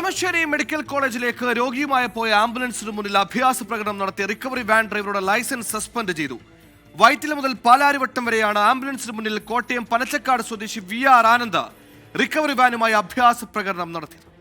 Kalamassery medical കോളേജിലേക്ക് രോഗിയുമായി പോയ ആംബുലൻസിന് മുന്നിൽ അഭ്യാസ പ്രകടനം നടത്തിയ റിക്കവറി വാൻ ഡ്രൈവറുടെ ലൈസൻസ് സസ്പെൻഡ് ചെയ്തു. വൈറ്റില മുതൽ പാലാരിവട്ടം വരെയാണ് ആംബുലൻസിന് മുന്നിൽ കോട്ടയം പനച്ചക്കാട് സ്വദേശി VR ആനന്ദ് റിക്കവറി വാനുമായി അഭ്യാസ പ്രകടനം നടത്തിയത്.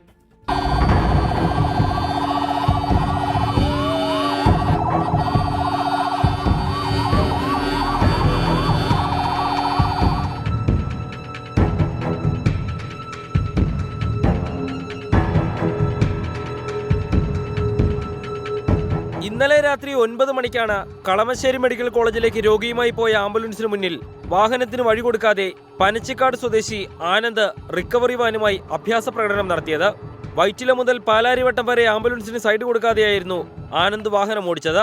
ഇന്നലെ രാത്രി 9 മണിക്കാണ് കളമശ്ശേരി മെഡിക്കൽ കോളേജിലേക്ക് രോഗിയുമായി പോയ ആംബുലൻസിന് മുന്നിൽ വാഹനത്തിന് വഴി കൊടുക്കാതെ പനച്ചിക്കാട് സ്വദേശി ആനന്ദ് റിക്കവറി വാനുമായി അഭ്യാസ പ്രകടനം നടത്തിയത്. വൈറ്റില മുതൽ പാലാരിവട്ടം വരെ ആംബുലൻസിന് സൈഡ് കൊടുക്കാതെയായിരുന്നു ആനന്ദ് വാഹനം ഓടിച്ചത്.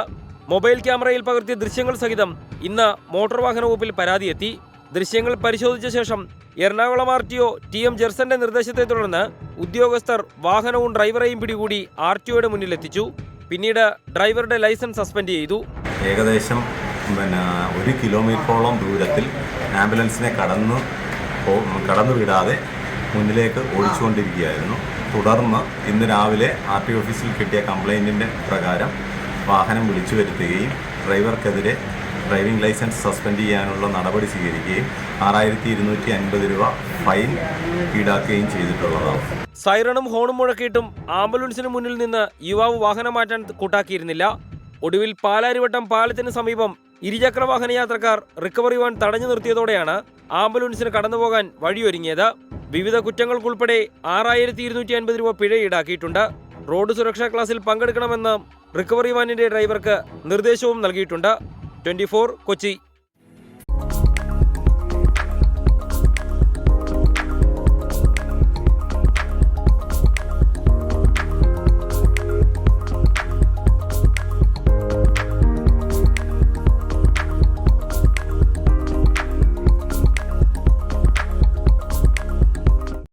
മൊബൈൽ ക്യാമറയിൽ പകർത്തിയ ദൃശ്യങ്ങൾ സഹിതം ഇന്ന് മോട്ടോർ വാഹന വകുപ്പിൽ പരാതിയെത്തി. ദൃശ്യങ്ങൾ പരിശോധിച്ച ശേഷം എറണാകുളം RTO TM ജെർസന്റെ നിർദ്ദേശത്തെ തുടർന്ന് ഉദ്യോഗസ്ഥർ വാഹനവും ഡ്രൈവറെയും പിടികൂടി RTOയുടെ മുന്നിലെത്തിച്ചു. പിന്നീട് ഡ്രൈവറുടെ ലൈസൻസ് സസ്പെൻഡ് ചെയ്തു. ഏകദേശം 1 കിലോമീറ്ററോളം ദൂരത്തിൽ ആംബുലൻസിനെ കടന്നു വിടാതെ മുന്നിലേക്ക് ഓടിച്ചുകൊണ്ടിരിക്കുകയായിരുന്നു. തുടർന്ന് ഇന്ന് രാവിലെ RTO ഓഫീസിൽ കിട്ടിയ കംപ്ലൈൻറ്റിൻ്റെ പ്രകാരം വാഹനം വിളിച്ചു വരുത്തുകയും ഡ്രൈവർക്കെതിരെ ഡ്രൈവിംഗ് ലൈസൻസ് സസ്പെൻഡ് ചെയ്യാനുള്ള നടപടി സ്വീകരിക്കുകയും 6250 രൂപ ഫൈൻ ഈടാക്കുകയും ചെയ്തിട്ടുള്ളതാണ്. സൈറണും ഹോണും മുഴക്കിയിട്ടും ആംബുലൻസിന് മുന്നിൽ നിന്ന് യുവാവ് വാഹനം മാറ്റാൻ കൂട്ടാക്കിയിരുന്നില്ല. ഒടുവിൽ പാലാരിവട്ടം പാലത്തിന് സമീപം ഇരുചക്ര വാഹന യാത്രക്കാർ റിക്കവറി വാൻ തടഞ്ഞു നിർത്തിയതോടെയാണ് ആംബുലൻസിന് കടന്നുപോകാൻ വഴിയൊരുങ്ങിയത്. വിവിധ കുറ്റങ്ങൾക്കുൾപ്പെടെ 6250 രൂപ പിഴ ഈടാക്കിയിട്ടുണ്ട്. റോഡ് സുരക്ഷാ ക്ലാസിൽ പങ്കെടുക്കണമെന്ന് റിക്കവറി വാനിന്റെ ഡ്രൈവർക്ക് നിർദ്ദേശവും നൽകിയിട്ടുണ്ട്. 24 കൊച്ചി.